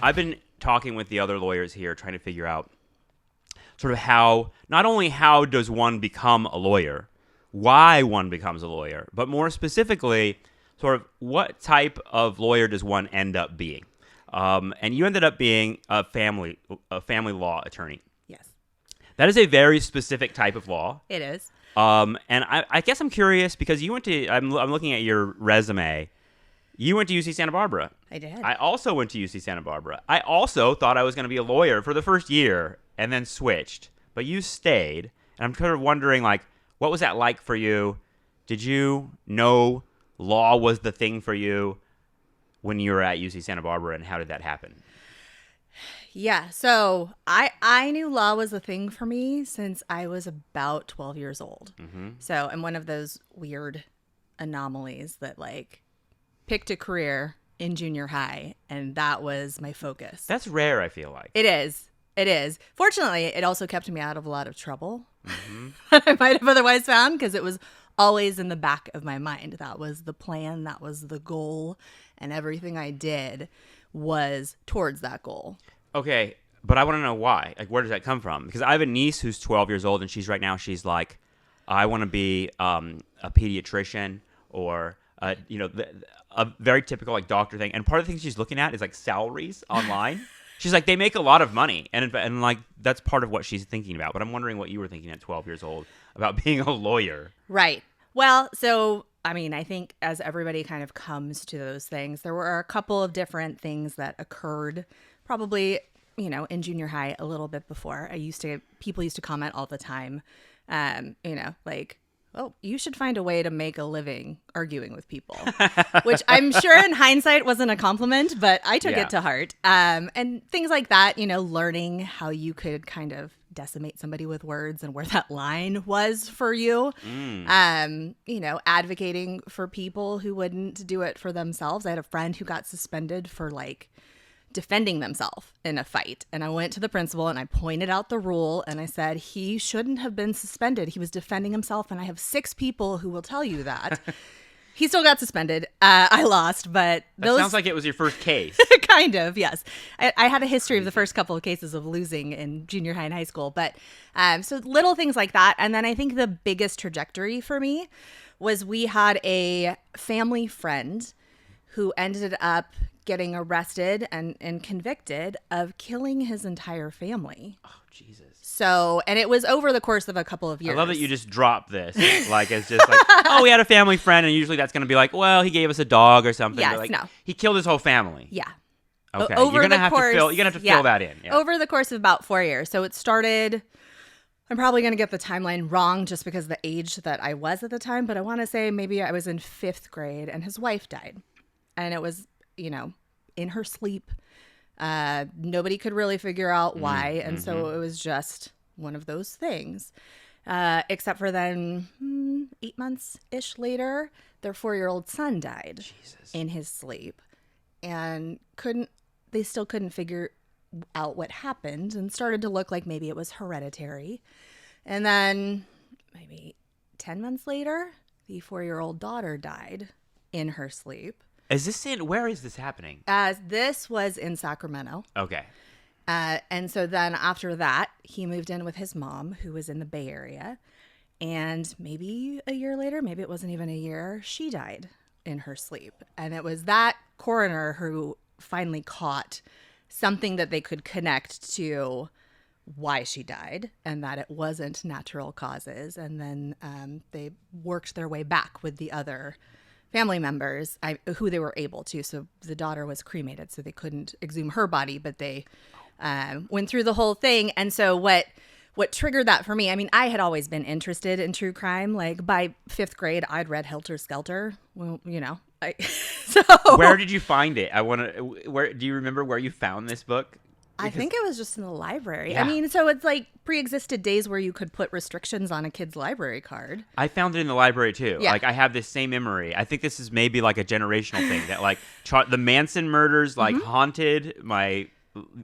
I've been talking with the other lawyers here, trying to figure out sort of how, not only how does one become a lawyer, why one becomes a lawyer, but more specifically, sort of what type of lawyer does one end up being? And you ended up being a family law attorney. Yes. That is a very specific type of law. It is. And I guess I'm curious because you went to, I'm looking at your resume. You went to UC Santa Barbara. I did. I also went to UC Santa Barbara. I also thought I was going to be a lawyer for the first year and then switched. But you stayed. And I'm kind of wondering, like, what was that like for you? Did you know law was the thing for you when you were at UC Santa Barbara, and how did that happen? Yeah. So I knew law was a thing for me since I was about 12 years old. Mm-hmm. So I'm one of those weird anomalies that, like, picked a career in junior high, and that was my focus. That's rare, I feel like. It is. It is. Fortunately, it also kept me out of a lot of trouble Mm-hmm. that I might have otherwise found, because it was always in the back of my mind. That was the plan. That was the goal. And everything I did was towards that goal. Okay, but I want to know why. Like, where does that come from? Because I have a niece who's 12 years old, and she's like, I want to be a pediatrician or, a very typical, like, doctor thing. And part of the thing she's looking at is, like, salaries online. She's like, they make a lot of money. And like, that's part of what she's thinking about. But I'm wondering what you were thinking at 12 years old about being a lawyer. Right. Well, so, I mean, I think as everybody kind of comes to those things, there were a couple of different things that occurred probably, in junior high a little bit before. People used to comment all the time, like, oh, you should find a way to make a living arguing with people, which I'm sure in hindsight wasn't a compliment, but I took it to heart. And things like that, learning how you could kind of decimate somebody with words and where that line was for you. Advocating for people who wouldn't do it for themselves. I had a friend who got suspended for, like, defending themselves in a fight. And I went to the principal and I pointed out the rule and I said, he shouldn't have been suspended. He was defending himself. And I have 6 people who will tell you that. He still got suspended. I lost, but that sounds like it was your first case. Kind of, yes. I had a history of the first couple of cases of losing in junior high and high school. But so little things like that. And then I think the biggest trajectory for me was we had a family friend who ended up getting arrested and convicted of killing his entire family. Oh, Jesus. So, and it was over the course of a couple of years. I love that you just dropped this. Like, it's just like, oh, we had a family friend, and usually that's going to be like, well, he gave us a dog or something. Yes, like, no. He killed his whole family. Yeah. Okay. Over you're the gonna course, have to fill that in. Yeah. Over the course of about 4 years. So it started, I'm probably going to get the timeline wrong just because of the age that I was at the time, but I want to say maybe I was in 5th grade and his wife died. And it was, in her sleep. Nobody could really figure out why. And so it was just one of those things. Except for then 8 months-ish later, their 4-year-old son died. Jesus. In his sleep. And they still couldn't figure out what happened and started to look like maybe it was hereditary. And then maybe 10 months later, the 4-year-old daughter died in her sleep. Where is this happening? This was in Sacramento. Okay. And so then after that, he moved in with his mom, who was in the Bay Area. And maybe a year later, maybe it wasn't even a year, she died in her sleep. And it was that coroner who finally caught something that they could connect to why she died and that it wasn't natural causes. And then they worked their way back with the other family members who they were able to. So the daughter was cremated, so they couldn't exhume her body, but they went through the whole thing. And so what triggered that for me, I mean, I had always been interested in true crime. Like by 5th grade, I'd read Helter Skelter. Well, so where did you find it? Do you remember where you found this book? I think it was just in the library. Yeah. I mean, so it's like pre-existed days where you could put restrictions on a kid's library card. I found it in the library too. Yeah. Like I have this same memory. I think this is maybe like a generational thing that like the Manson murders like haunted my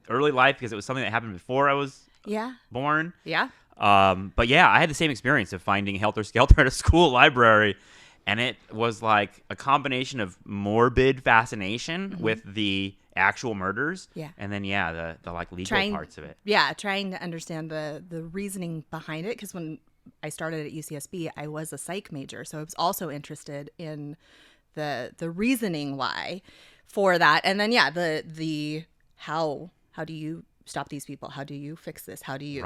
early life because it was something that happened before I was born. Yeah. But yeah, I had the same experience of finding Helter Skelter at a school library. and it was like a combination of morbid fascination with the actual murders, Yeah. and then the like legal parts of it. Yeah, trying to understand the reasoning behind it, because when I started at UCSB, I was a psych major, so I was also interested in the reasoning why for that, and then the how do you stop these people? How do you fix this? How do you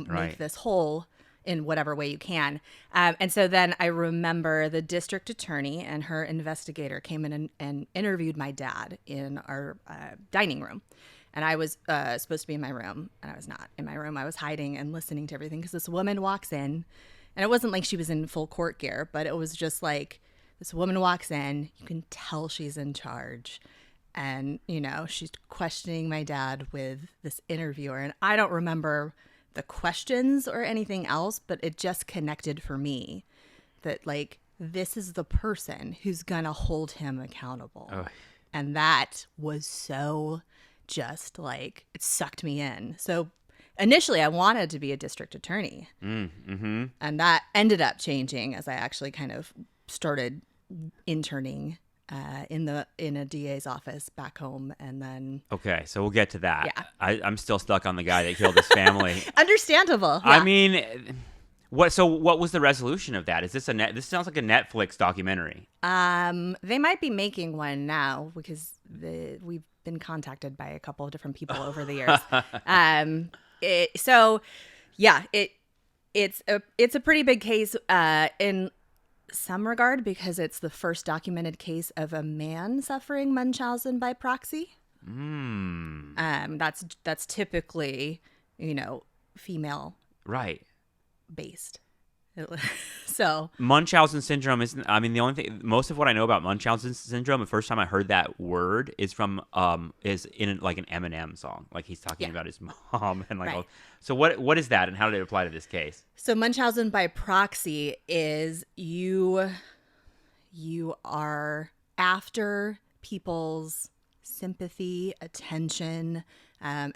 make this whole in whatever way you can? And so then I remember the district attorney and her investigator came in and interviewed my dad in our dining room. And I was supposed to be in my room, and I was not in my room. I was hiding and listening to everything, because this woman walks in, and it wasn't like she was in full court gear, but it was just like this woman walks in. You can tell she's in charge. And, she's questioning my dad with this interviewer. And I don't remember the questions or anything else, but it just connected for me that, like, this is the person who's going to hold him accountable. Oh. And that was so just like, it sucked me in. So initially I wanted to be a district attorney. And that ended up changing as I actually kind of started interning in a DA's office back home, and then okay, so we'll get to that. Yeah. I'm still stuck on the guy that killed his family. Understandable. Yeah. I mean, what was the resolution of that? Is this this sounds like a Netflix documentary? They might be making one now, because we've been contacted by a couple of different people over the years. It's a pretty big case in some regard, because it's the first documented case of a man suffering Munchausen by proxy. That's typically, female based. So Munchausen syndrome isn't. I mean, the only thing, most of what I know about Munchausen syndrome, the first time I heard that word is from is in like an Eminem song. Like he's talking about his mom and like. Right. So what is that, and how did it apply to this case? So Munchausen by proxy is you are after people's sympathy, attention,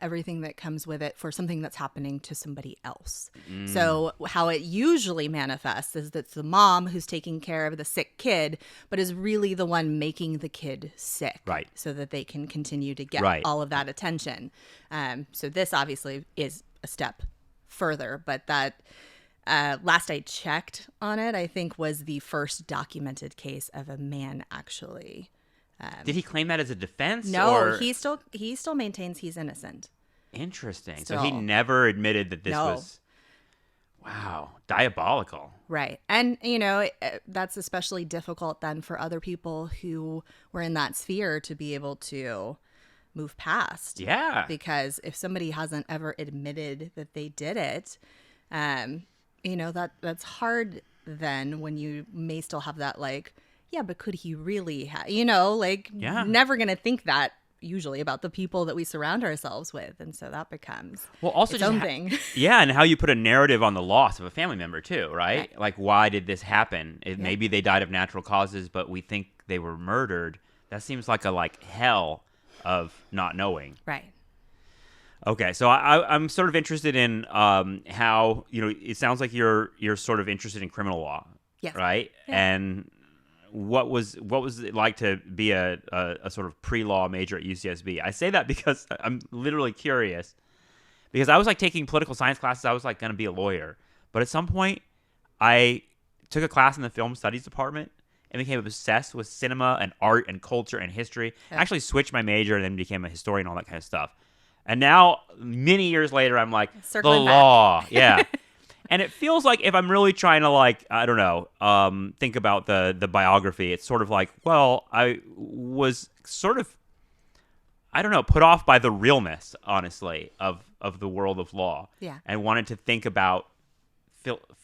everything that comes with it for something that's happening to somebody else. So how it usually manifests is that it's the mom who's taking care of the sick kid, but is really the one making the kid sick, right? So that they can continue to get all of that attention. So this obviously is a step further, but that last I checked on it, I think was the first documented case of a man actually. Did he claim that as a defense? No, or? he still maintains he's innocent. Interesting. Still. So he never admitted that this was. Wow, diabolical. Right. And, that's especially difficult then for other people who were in that sphere to be able to move past. Yeah. Because if somebody hasn't ever admitted that they did it, that's hard then, when you may still have that, like, yeah, but could he really have, never going to think that usually about the people that we surround ourselves with. And so that becomes its own thing. Yeah, and how you put a narrative on the loss of a family member too, right? Like, why did this happen? Maybe they died of natural causes, but we think they were murdered. That seems like a hell of not knowing. Right. Okay, so I'm sort of interested in how, it sounds like you're sort of interested in criminal law. Yes. Right? Yeah. And what was it like to be a sort of pre-law major at UCSB? I say that because I'm literally curious, because I was taking political science classes. I was going to be a lawyer, but at some point I took a class in the film studies department and became obsessed with cinema and art and culture and history. Yeah. I actually switched my major and then became a historian, all that kind of stuff. And now, many years later, I'm like, circling the law. Yeah. And it feels like if I'm really trying to, think about the biography, it's sort of like, well, I was sort of, put off by the realness, honestly, of the world of law. Yeah. And wanted to think about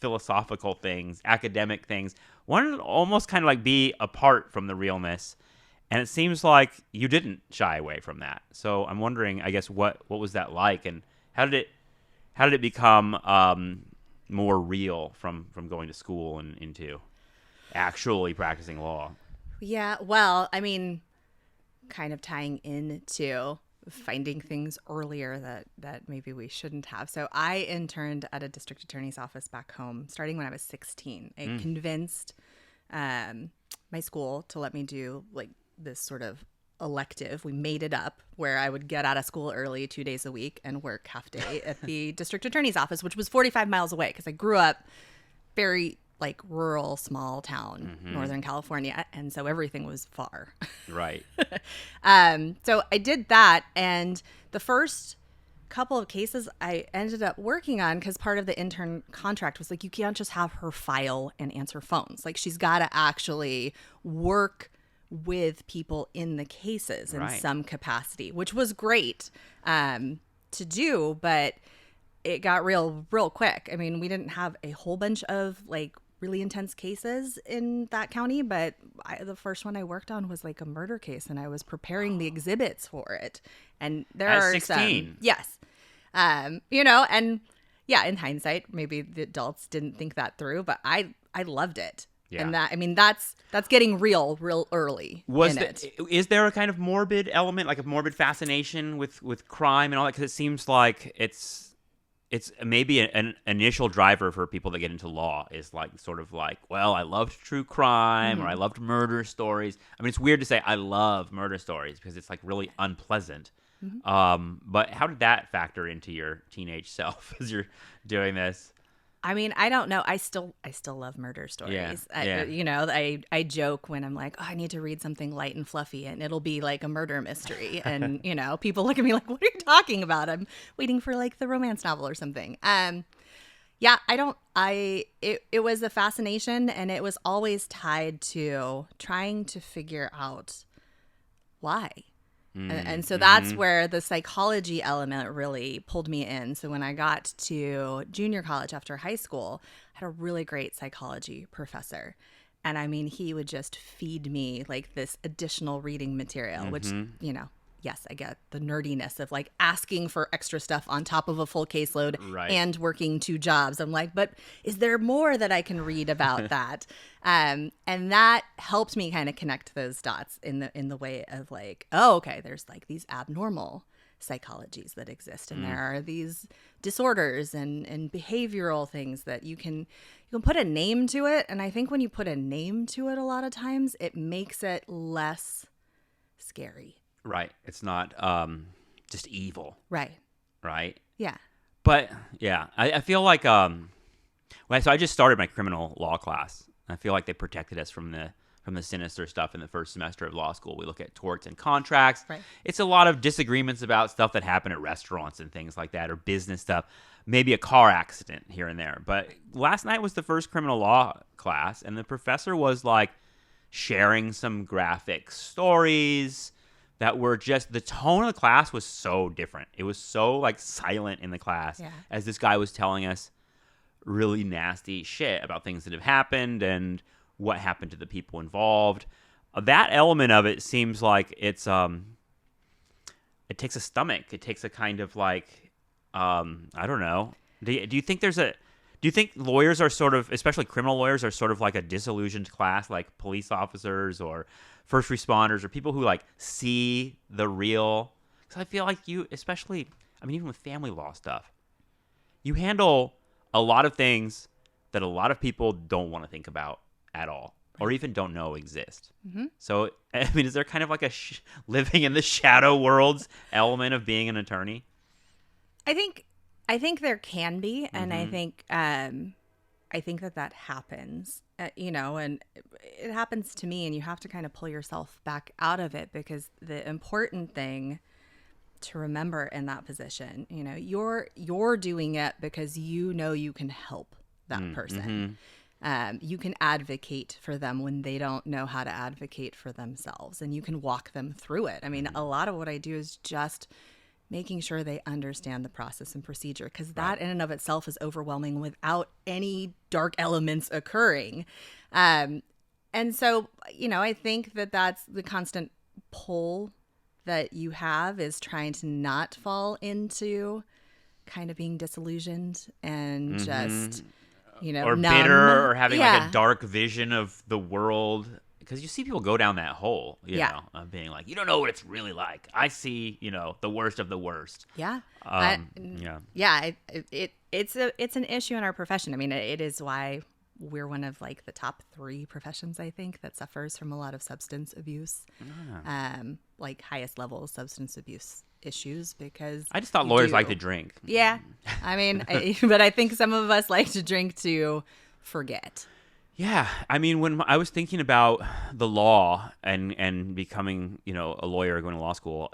philosophical things, academic things. Wanted to almost kind of be apart from the realness. And it seems like you didn't shy away from that. So I'm wondering, I guess, what was that like, and how did it become more real from going to school and into actually practicing law? Yeah, well, I mean, kind of tying into finding things earlier that maybe we shouldn't have. So I interned at a district attorney's office back home starting when I was 16. I convinced my school to let me do like this sort of elective. We made it up where I would get out of school early 2 days a week and work half day at the district attorney's office, which was 45 miles away because I grew up very like rural, small town, Northern California. And so everything was far. Right. So I did that. And the first couple of cases I ended up working on, because part of the intern contract was like, you can't just have her file and answer phones. Like she's got to actually work with people in the cases in some capacity, which was great to do, but it got real quick. I mean, we didn't have a whole bunch of like really intense cases in that county, but the first one I worked on was like a murder case, and I was preparing the exhibits for it. And there At are 16. some, yes, you know, and yeah, in hindsight, maybe the adults didn't think that through, but I loved it. Yeah. And that, I mean, that's getting real early. Is there a kind of morbid element, like a morbid fascination with crime and all that? Because it seems like it's maybe an initial driver for people that get into law is like sort of like, well, I loved true crime or I loved murder stories. I mean, it's weird to say I love murder stories because it's like really unpleasant. But how did that factor into your teenage self as you're doing this? I mean, I don't know. I still love murder stories. You know, I joke when I'm like, oh, I need to read something light and fluffy, and it'll be like a murder mystery. And, you know, people look at me like, what are you talking about? I'm waiting for like the romance novel or something. Yeah, it was a fascination, and it was always tied to trying to figure out why. And so that's where the psychology element really pulled me in. So when I got to junior college after high school, I had a really great psychology professor. And I mean, he would just feed me like this additional reading material, which, you know, yes, I get the nerdiness of like asking for extra stuff on top of a full caseload and working 2 jobs. I'm like, but is there more that I can read about that? And that helped me kind of connect those dots in the way of like, oh, okay, there's like these abnormal psychologies that exist, and there are these disorders and behavioral things that you can put a name to it. And I think when you put a name to it, a lot of times it makes it less scary. Right. It's not just evil. Right. Right. Yeah. But yeah, I feel like so I just started my criminal law class. I feel like they protected us from the sinister stuff in the first semester of law school. We look at torts and contracts. Right. It's a lot of disagreements about stuff that happen at restaurants and things like that, or business stuff. Maybe a car accident here and there. But last night was the first criminal law class, and the professor was like sharing some graphic stories that were just, the tone of the class was so different. It was so like silent in the class as this guy was telling us really nasty shit about things that have happened and what happened to the people involved. That element of it seems like it's it takes a stomach. It takes a kind of like I don't know. Do you think lawyers are sort of, especially criminal lawyers, are sort of like a disillusioned class, like police officers or first responders or people who like see the real? Because I feel like you, especially, I mean, even with family law stuff, you handle a lot of things that a lot of people don't want to think about at all, or even don't know exist. So, I mean, is there kind of like a living in the shadow worlds element of being an attorney? I think there can be, and I think that happens, you know, and it happens to me, and you have to kind of pull yourself back out of it, because the important thing to remember in that position, you know, you're doing it because you know you can help that person. You can advocate for them when they don't know how to advocate for themselves, and you can walk them through it. I mean, a lot of what I do is just making sure they understand the process and procedure, because that in and of itself is overwhelming without any dark elements occurring. And so, you know, I think that that's the constant pull that you have, is trying to not fall into kind of being disillusioned and just, you know, or numb. bitter, or having like a dark vision of the world. Because you see people go down that hole, you know, of being like, you don't know what it's really like. I see, you know, the worst of the worst. Yeah. Yeah. Yeah. It's an issue in our profession. I mean, it is why we're one of like the top 3 professions, I think, that suffers from a lot of substance abuse, like highest level substance abuse issues, because I just thought lawyers like to drink. Yeah. I mean, but I think some of us like to drink to forget. Yeah, I mean, when I was thinking about the law and becoming, a lawyer, going to law school,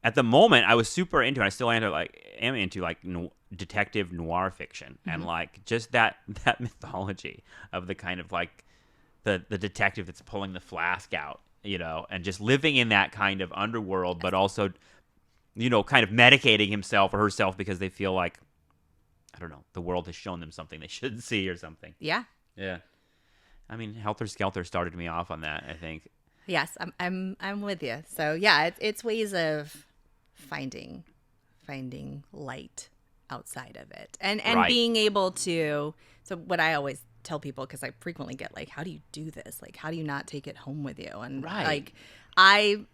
at the moment I was super into, and I still am into like detective noir fiction, and like just that mythology of the kind of like the detective that's pulling the flask out, and just living in that kind of underworld, but also, kind of medicating himself or herself because they feel like, I don't know, the world has shown them something they shouldn't see or something. Yeah. Yeah. I mean, Helter Skelter started me off on that, I think. Yes, I'm with you. So yeah, it's ways of finding light outside of it, and Right. being able to. So what I always tell people, because I frequently get like, how do you do this? Like, how do you not take it home with you? And Right. like, I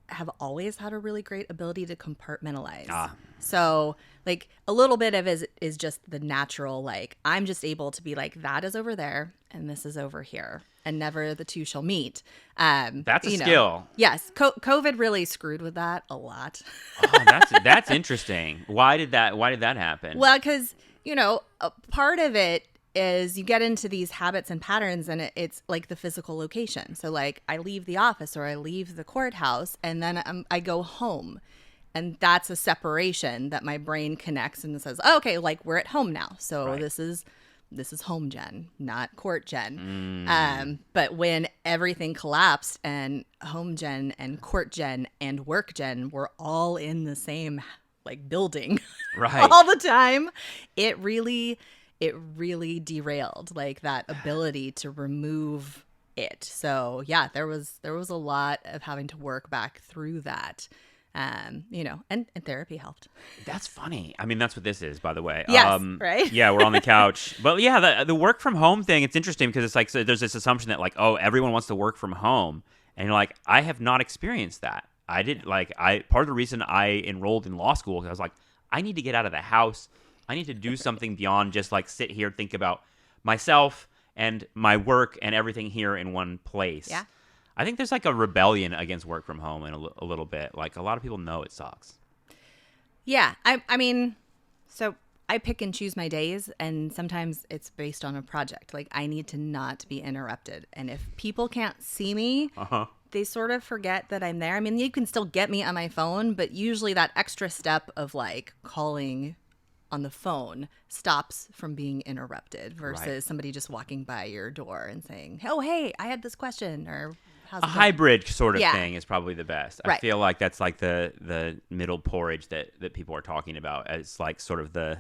have always had a really great ability to compartmentalize. So like a little bit of it is just the natural, like I'm just able to be like, that is over there and this is over here, and never the two shall meet. That's a skill. Yes. COVID really screwed with that a lot. Oh, that's interesting. Why did that happen? Well, because, a part of it is you get into these habits and patterns, and it's like the physical location. So like I leave the office or I leave the courthouse, and then I go home. And that's a separation that my brain connects and says, oh, okay, like we're at home now. So Right. this is home gen, not court gen. But when everything collapsed and home gen and court gen and work gen were all in the same like building Right. all the time, it really derailed like that ability to remove it. So yeah, there was a lot of having to work back through that. And therapy helped. That's funny. I mean, that's what this is, by the way. Yes, right? Yeah, we're on the couch. But yeah, the work from home thing, it's interesting because it's like, so there's this assumption that like, oh, everyone wants to work from home. And you're like, I have not experienced that. Part of the reason I enrolled in law school, because I was like, I need to get out of the house. I need to do something beyond just like sit here, think about myself and my work and everything here in one place. Yeah. I think there's like a rebellion against work from home in a little bit. Like a lot of people know it sucks. Yeah. I mean, so I pick and choose my days, and sometimes it's based on a project. Like I need to not be interrupted. And if people can't see me, they sort of forget that I'm there. I mean, you can still get me on my phone, but usually that extra step of like calling on the phone stops from being interrupted versus somebody just walking by your door and saying, oh, hey, I had this question, or how's it going? Hybrid sort of thing is probably the best. I Right. feel like that's like the middle porridge that people are talking about as like sort of the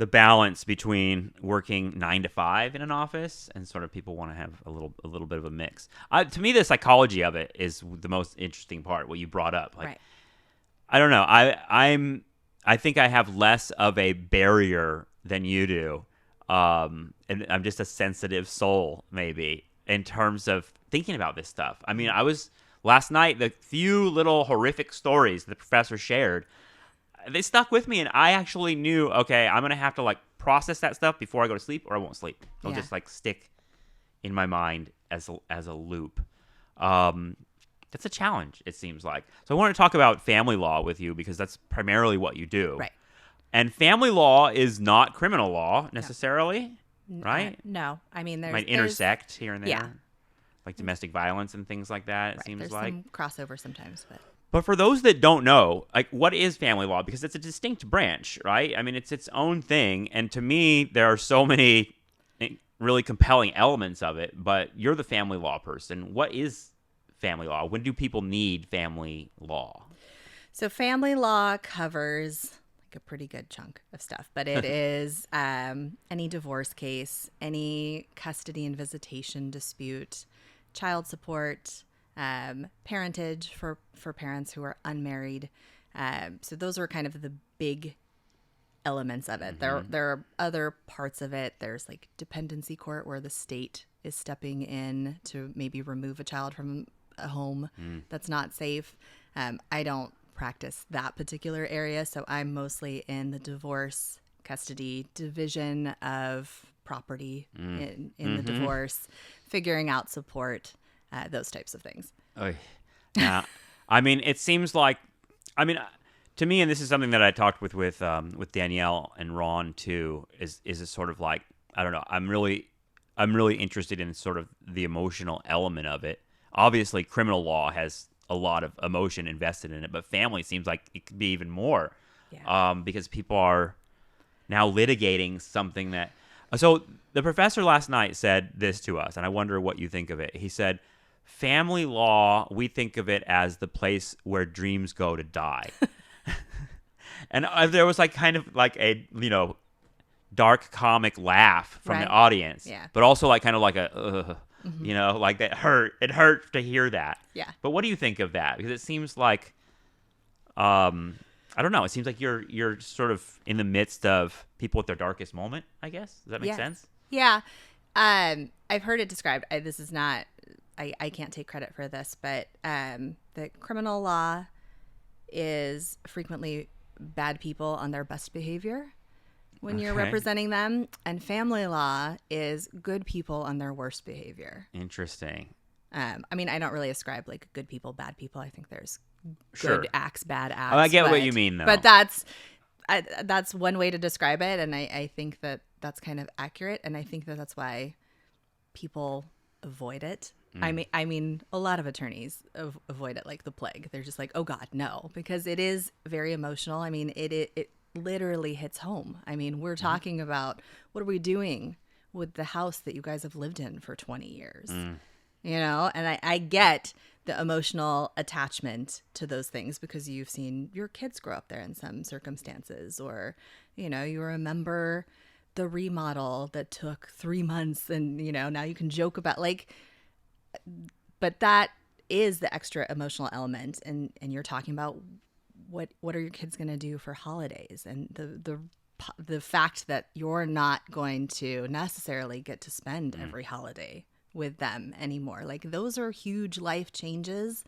balance between working 9 to 5 in an office and sort of people want to have a little bit of a mix. To me, the psychology of it is the most interesting part, what you brought up. Like, Right. I don't know. I think I have less of a barrier than you do. And I'm just a sensitive soul, maybe, in terms of thinking about this stuff. I mean, last night, the few little horrific stories the professor shared, they stuck with me, and I actually knew, okay, I'm going to have to like process that stuff before I go to sleep, or I won't sleep. It'll just like stick in my mind as a loop. That's a challenge, it seems like. So I want to talk about family law with you because that's primarily what you do. Right. And family law is not criminal law necessarily, right? No. I mean, It might intersect here and there. Yeah. Like domestic violence and things like that, it seems there's like. some crossover sometimes, but But for those that don't know, like, what is family law? Because it's a distinct branch, right? I mean, it's its own thing. And to me, there are so many really compelling elements of it. But you're the family law person. What is family law? When do people need family law? So family law covers like a pretty good chunk of stuff, but it is any divorce case, any custody and visitation dispute, child support, parentage for parents who are unmarried. So those are kind of the big elements of it. There are other parts of it. There's like dependency court where the state is stepping in to maybe remove a child from a home that's not safe. I don't practice that particular area, so I'm mostly in the divorce, custody, division of property in the divorce, figuring out support, those types of things. Oy. Now, I mean, it seems like, I mean, to me, and this is something that I talked with Danielle and Ron too, is a sort of like, I don't know, I'm really interested in sort of the emotional element of it. Obviously, criminal law has a lot of emotion invested in it, but family seems like it could be even more, because people are now litigating something that. So the professor last night said this to us, and I wonder what you think of it. He said, family law, we think of it as the place where dreams go to die. And there was like kind of like a, dark comic laugh from the audience, but also like kind of like a, like that hurt. It hurt to hear that. Yeah. But what do you think of that? Because it seems like, I don't know. It seems like you're sort of in the midst of people at their darkest moment, I guess. Does that make sense? Yeah. I've heard it described. This is not, I can't take credit for this, but the criminal law is frequently bad people on their best behavior when you're representing them, and family law is good people on their worst behavior. Interesting. I mean, I don't really ascribe like good people, bad people. I think there's good acts, bad acts. Oh, I get what you mean, though. But that's one way to describe it, and I think that that's kind of accurate, and I think that that's why people avoid it. I mean, a lot of attorneys avoid it like the plague. They're just like, oh God, no, because it is very emotional. I mean, it literally hits home. I mean, we're talking about what are we doing with the house that you guys have lived in for 20 years, and I get the emotional attachment to those things because you've seen your kids grow up there in some circumstances, or, you remember the remodel that took 3 months and, now you can joke about but that is the extra emotional element. And you're talking about what are your kids going to do for holidays, and the fact that you're not going to necessarily get to spend every holiday with them anymore. Like, those are huge life changes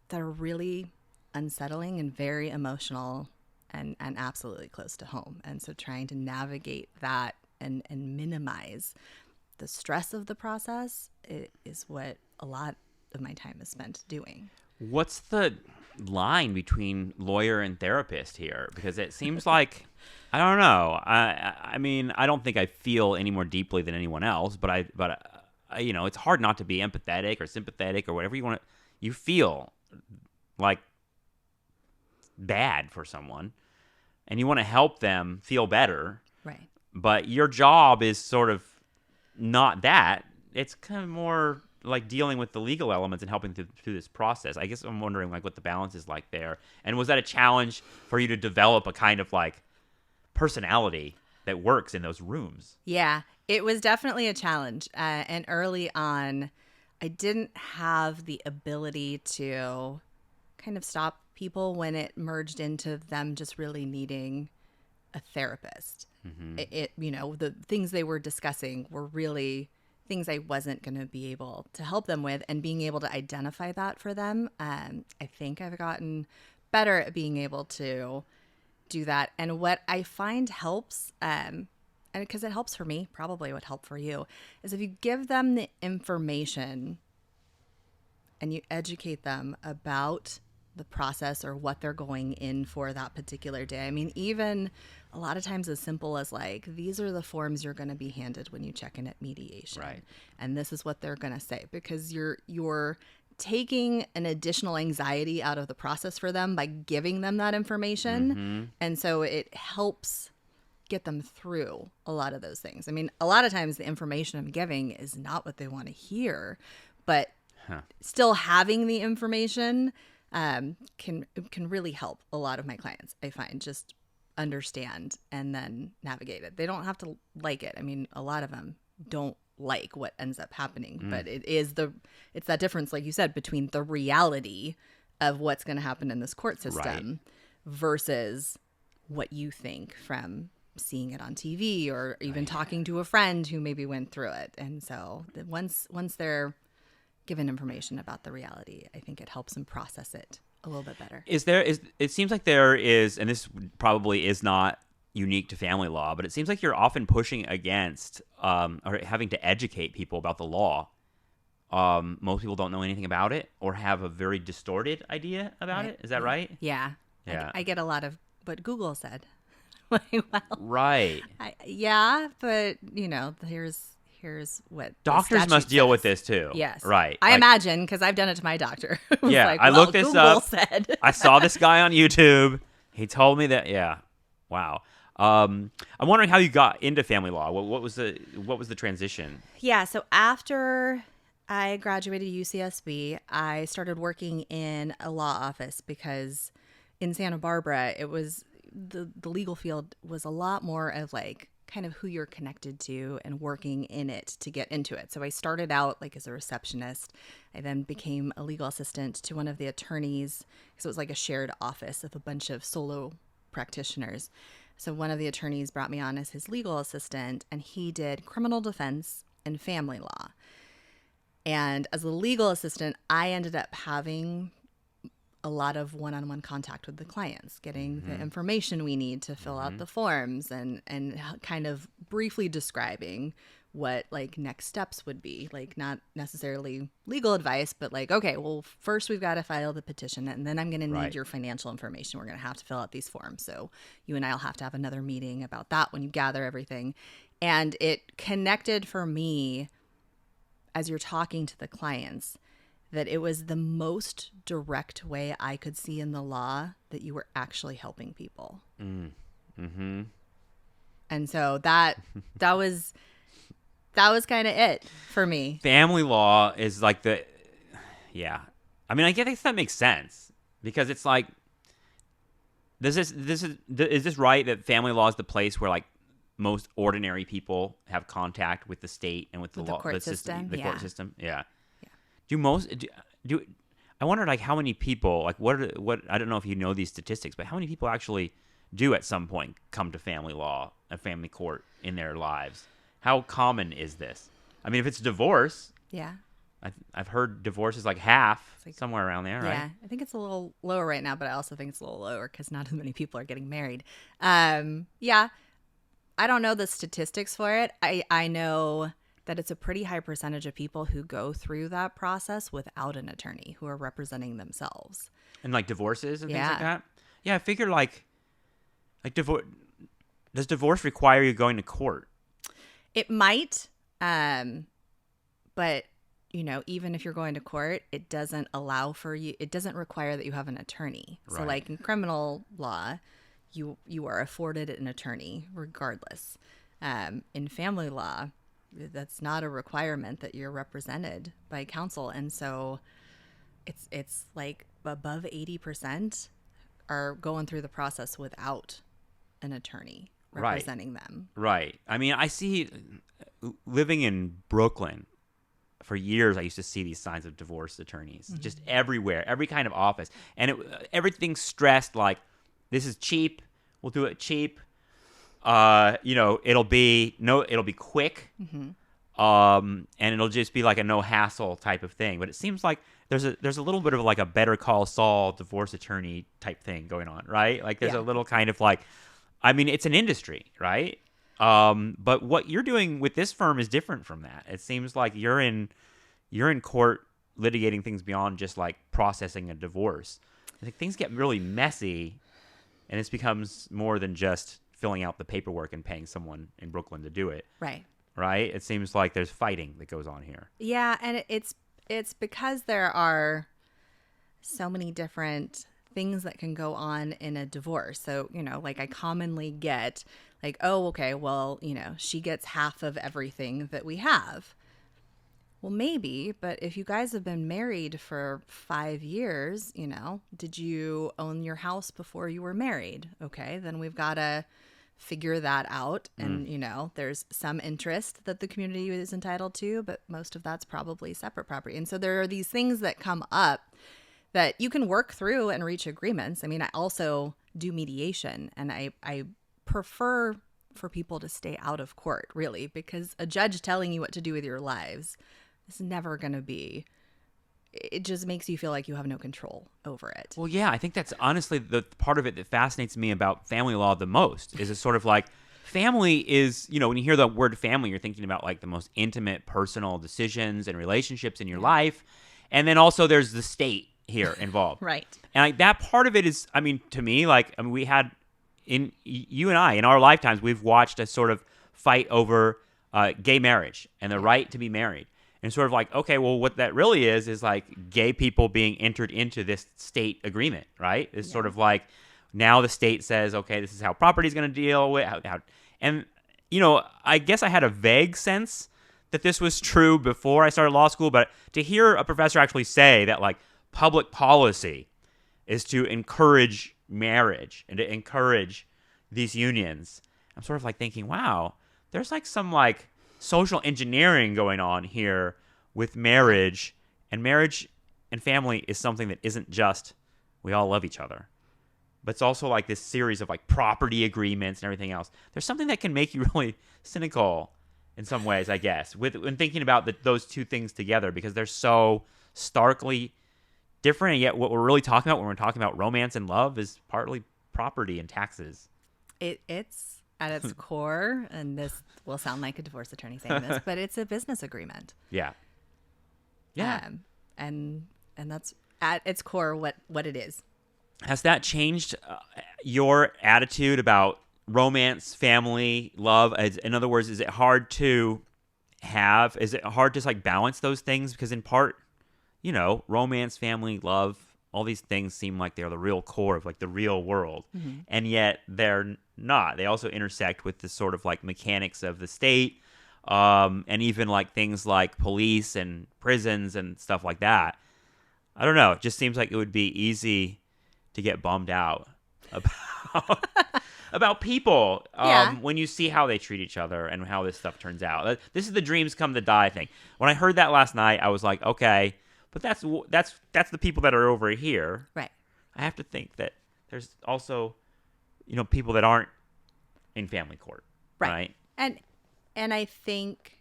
that are really unsettling and very emotional and absolutely close to home. And so trying to navigate that and minimize the stress of the process is what a lot of my time is spent doing. What's the line between lawyer and therapist here? Because it seems like, I don't know. I mean, I don't think I feel any more deeply than anyone else, but I it's hard not to be empathetic or sympathetic or whatever you want to. You feel like bad for someone, and you want to help them feel better. Right. But your job is sort of not that. It's kind of more like dealing with the legal elements and helping through this process. I guess I'm wondering like what the balance is like there. And was that a challenge for you to develop a kind of like personality that works in those rooms? Yeah, it was definitely a challenge. And early on, I didn't have the ability to kind of stop people when it merged into them just really needing a therapist. The things they were discussing were really things I wasn't going to be able to help them with, and being able to identify that for them. I think I've gotten better at being able to do that. And what I find helps, and because it helps for me, probably would help for you, is if you give them the information and you educate them about the process or what they're going in for that particular day. I mean, even a lot of times as simple as like, these are the forms you're going to be handed when you check in at mediation. Right. And this is what they're going to say, because you're taking an additional anxiety out of the process for them by giving them that information. And so it helps get them through a lot of those things. I mean, a lot of times the information I'm giving is not what they want to hear, but still having the information can really help a lot of my clients, I find, just understand and then navigate it. They don't have to like it. I mean, a lot of them don't like what ends up happening, but it's that difference, like you said, between the reality of what's going to happen in this court system versus what you think from seeing it on TV or even talking to a friend who maybe went through it. And so once they're given information about the reality, I think it helps them process it a little bit better. It seems like there is, and this probably is not unique to family law, but it seems like you're often pushing against or having to educate people about the law. Most people don't know anything about it or have a very distorted idea about Right. it. Is that right? Yeah. Yeah. I get a lot of what Google said. Like, well, Right. yeah, but here's what the Doctors must statute deal with says. this too. Yes. Right. I Like, imagine, because I've done it to my doctor. It was yeah. like, I well, looked this Google up. said. I saw this guy on YouTube. He told me that. Yeah. Wow. I'm wondering how you got into family law. What was the transition? Yeah, so after I graduated UCSB, I started working in a law office because in Santa Barbara, it was the legal field was a lot more of like kind of who you're connected to and working in it to get into it. So I started out like as a receptionist. I then became a legal assistant to one of the attorneys because it was like a shared office of a bunch of solo practitioners. So one of the attorneys brought me on as his legal assistant, and he did criminal defense and family law. And as a legal assistant, I ended up having a lot of one-on-one contact with the clients, getting the information we need to fill out the forms and kind of briefly describing what like next steps would be, like not necessarily legal advice, but like, okay, well, first we've got to file the petition and then I'm going to need Right. your financial information. We're going to have to fill out these forms. So you and I will have to have another meeting about that when you gather everything. And it connected for me as you're talking to the clients that it was the most direct way I could see in the law that you were actually helping people. Mm-hmm. And so that was kind of it for me. Family law is like yeah. I mean, I guess that makes sense because it's like, is this right that family law is the place where like most ordinary people have contact with the state and with the law, court the system, the yeah. court system? Yeah. Do I wonder like how many people like what I don't know if you know these statistics, but how many people actually do at some point come to family law, a family court in their lives? How common is this? I mean, if it's divorce, Yeah. I've heard divorce is like half, like- somewhere around there, right? Yeah, I think it's a little lower right now, but I also think it's a little lower because not as many people are getting married. Yeah, I don't know the statistics for it. I know that it's a pretty high percentage of people who go through that process without an attorney, who are representing themselves. And like divorces and things like Yeah. that. Yeah, I figure like divorce. Does divorce require you going to court? It might, but even if you're going to court, it doesn't allow for you. It doesn't require that you have an attorney. So, Right. like in criminal law, you are afforded an attorney regardless. In family law, that's not a requirement that you're represented by counsel, and so it's like above 80% are going through the process without an attorney Right. representing them. Right. I mean, I see living in Brooklyn for years. I used to see these signs of divorce attorneys just everywhere, every kind of office, and everything's stressed like this is cheap. We'll do it cheap. It'll be quick. And it'll just be like a no hassle type of thing. But it seems like there's a little bit of like a Better Call Saul divorce attorney type thing going on, right? Like there's Yeah. a little kind of like, I mean, it's an industry, right? But what you're doing with this firm is different from that. It seems like you're in court litigating things beyond just like processing a divorce. I think things get really messy, and this becomes more than just filling out the paperwork and paying someone in Brooklyn to do it. Right. Right? It seems like there's fighting that goes on here. Yeah, and it's because there are so many different things that can go on in a divorce. So, like I commonly get like, oh, okay, well, she gets half of everything that we have. Well, maybe, but if you guys have been married for 5 years, did you own your house before you were married? Okay, then we've got to figure that out. And, there's some interest that the community is entitled to, but most of that's probably separate property. And so there are these things that come up that you can work through and reach agreements. I mean, I also do mediation, and I prefer for people to stay out of court, really, because a judge telling you what to do with your lives is never going to be, it just makes you feel like you have no control over it. Well, yeah, I think that's honestly the part of it that fascinates me about family law the most is it's sort of like family is, when you hear the word family, you're thinking about like the most intimate personal decisions and relationships in your life. And then also there's the state here involved. Right. And like that part of it is, to me, we had you and I, in our lifetimes, we've watched a sort of fight over gay marriage and the right to be married. And sort of like, okay, well, what that really is like gay people being entered into this state agreement, right? It's sort of like now the state says, okay, this is how property is going to deal with how. And, I guess I had a vague sense that this was true before I started law school. But to hear a professor actually say that like public policy is to encourage marriage and to encourage these unions, I'm sort of like thinking, wow, there's like some like social engineering going on here with marriage and family is something that isn't just we all love each other, but it's also like this series of like property agreements and everything else. There's something that can make you really cynical in some ways, I guess, when thinking about those two things together, because they're so starkly different. And yet what we're really talking about when we're talking about romance and love is partly property and taxes. It's at its core, and this will sound like a divorce attorney saying this, but it's a business agreement. Yeah. And that's at its core what it is. Has that changed your attitude about romance, family, love? In other words, is it hard to like balance those things? Because in part, romance, family, love, all these things seem like they're the real core of like the real world. Mm-hmm. And yet they're not. They also intersect with the sort of like mechanics of the state, and even like things like police and prisons and stuff like that. I don't know. It just seems like it would be easy to get bummed out about people when you see how they treat each other and how this stuff turns out. This is the dreams come to die thing. When I heard that last night, I was like, okay, but that's the people that are over here. Right. I have to think that there's also, people that aren't in family court. Right. And I think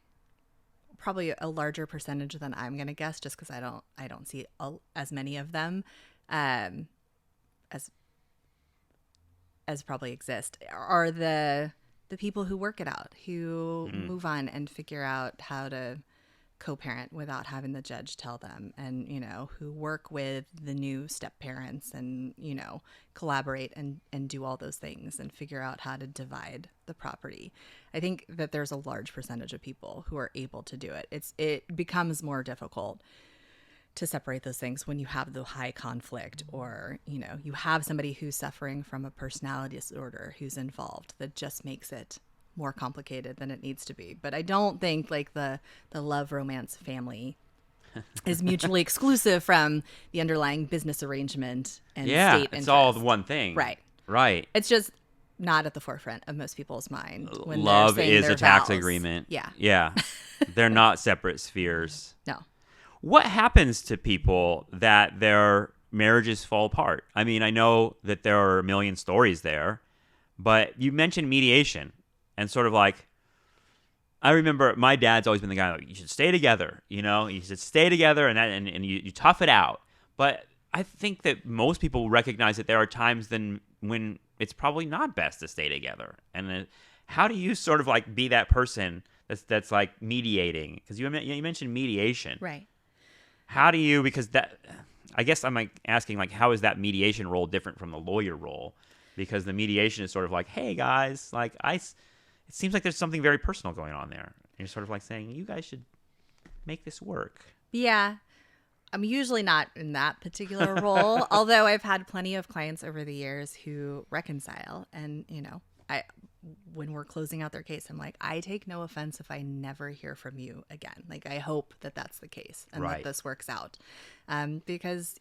probably a larger percentage than I'm going to guess, just because I don't see as many of them as probably exist, are the people who work it out, who move on and figure out how to co-parent without having the judge tell them, and who work with the new step parents and collaborate and do all those things and figure out how to divide the property. I think that there's a large percentage of people who are able to do it. It becomes more difficult to separate those things when you have the high conflict, or you have somebody who's suffering from a personality disorder who's involved. That just makes it more complicated than it needs to be. But I don't think like the love, romance, family is mutually exclusive from the underlying business arrangement and state interest. It's all the one thing. Right. It's just not at the forefront of most people's mind when love they're saying is their a tax vows. agreement. Yeah. They're not separate spheres. No. What happens to people that their marriages fall apart? I mean, I know that there are a million stories there, but you mentioned mediation. And sort of like, I remember my dad's always been the guy like, you should stay together, you should stay together and you tough it out. But I think that most people recognize that there are times when it's probably not best to stay together. And how do you sort of like be that person that's like mediating? Because you mentioned mediation. Right. How do you, because that, I guess I'm like asking like, how is that mediation role different from the lawyer role? Because the mediation is sort of like, hey guys, like it seems like there's something very personal going on there. And you're sort of like saying, you guys should make this work. Yeah. I'm usually not in that particular role, although I've had plenty of clients over the years who reconcile. And, when we're closing out their case, I'm like, I take no offense if I never hear from you again. Like, I hope that that's the case and that this works out. Because,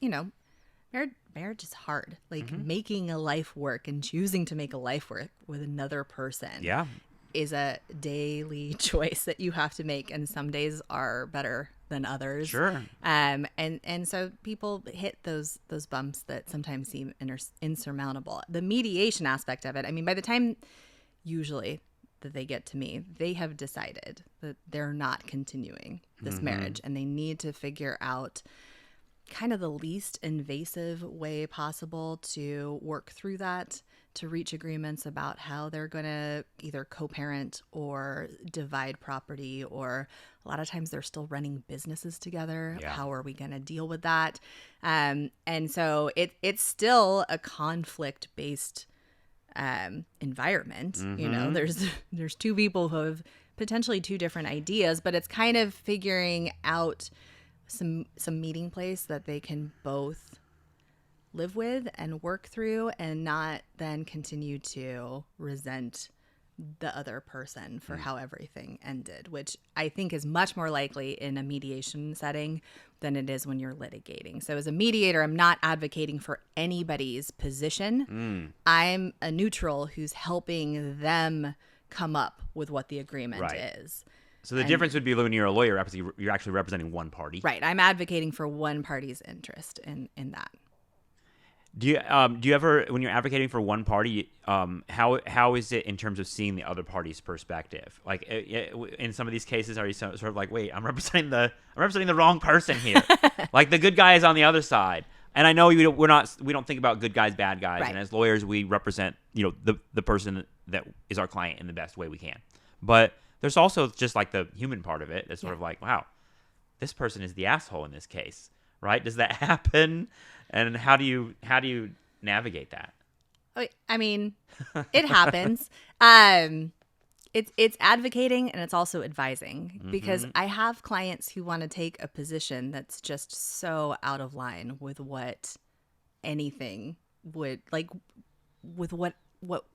marriage is hard. Like, making a life work and choosing to make a life work with another person. Yeah. Is a daily choice that you have to make, and some days are better than others. Sure. And so people hit those bumps that sometimes seem insurmountable. The mediation aspect of it, I mean, by the time usually that they get to me, they have decided that they're not continuing this marriage, and they need to figure out kind of the least invasive way possible to work through that, to reach agreements about how they're going to either co-parent or divide property, or a lot of times they're still running businesses together. Yeah. How are we going to deal with that? And so it's still a conflict-based environment. You know, there's two people who have potentially two different ideas, but it's kind of figuring out some meeting place that they can both live with and work through, and not then continue to resent the other person for how everything ended, which I think is much more likely in a mediation setting than it is when you're litigating. So as a mediator, I'm not advocating for anybody's position. I'm a neutral who's helping them come up with what the agreement is. So the difference would be when you're a lawyer, you're actually representing one party. Right. I'm advocating for one party's interest in that. Do you ever, when you're advocating for one party, how is it in terms of seeing the other party's perspective? Like in some of these cases, are you sort of like, wait, I'm representing the wrong person here. Like the good guy is on the other side. And I know we don't think about good guys, bad guys. Right. And as lawyers, we represent, the person that is our client in the best way we can. But there's also just like the human part of it. That's sort of like, wow, this person is the asshole in this case, right? Does that happen? And how do you navigate that? I mean, it happens. It's advocating, and it's also advising, because I have clients who want to take a position that's just so out of line with what anything would, like, with what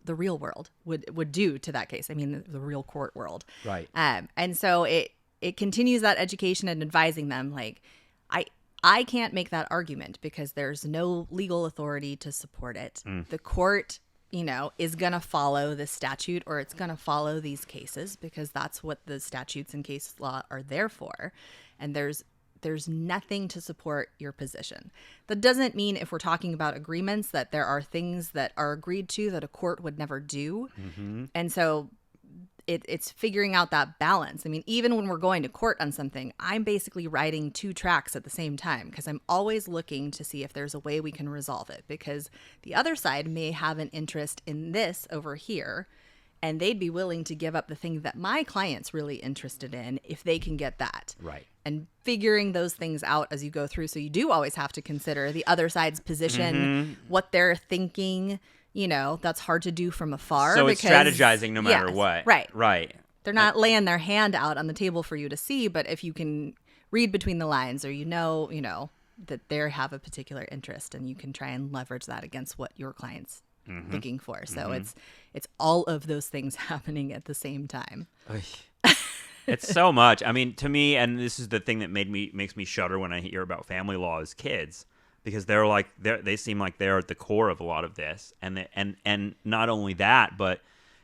the real world would do to that case. I mean, the real court world. Right. And so it continues that education and advising them. Like, I can't make that argument because there's no legal authority to support it. The court, is going to follow the statute, or it's going to follow these cases, because that's what the statutes and case law are there for. And there's nothing to support your position. That doesn't mean, if we're talking about agreements, that there are things that are agreed to that a court would never do. And so it's figuring out that balance. I mean, even when we're going to court on something, I'm basically writing two tracks at the same time, because I'm always looking to see if there's a way we can resolve it, because the other side may have an interest in this over here, and they'd be willing to give up the thing that my client's really interested in if they can get that. Right. And figuring those things out as you go through. So you do always have to consider the other side's position, what they're thinking. That's hard to do from afar. So it's strategizing no matter what. Right. They're not laying their hand out on the table for you to see, but if you can read between the lines, or that they have a particular interest, and you can try and leverage that against what your client's looking for. So it's all of those things happening at the same time. It's so much. I mean, to me, and this is the thing that makes me shudder when I hear about family law, is kids. Because they seem like they're at the core of a lot of this, and not only that, but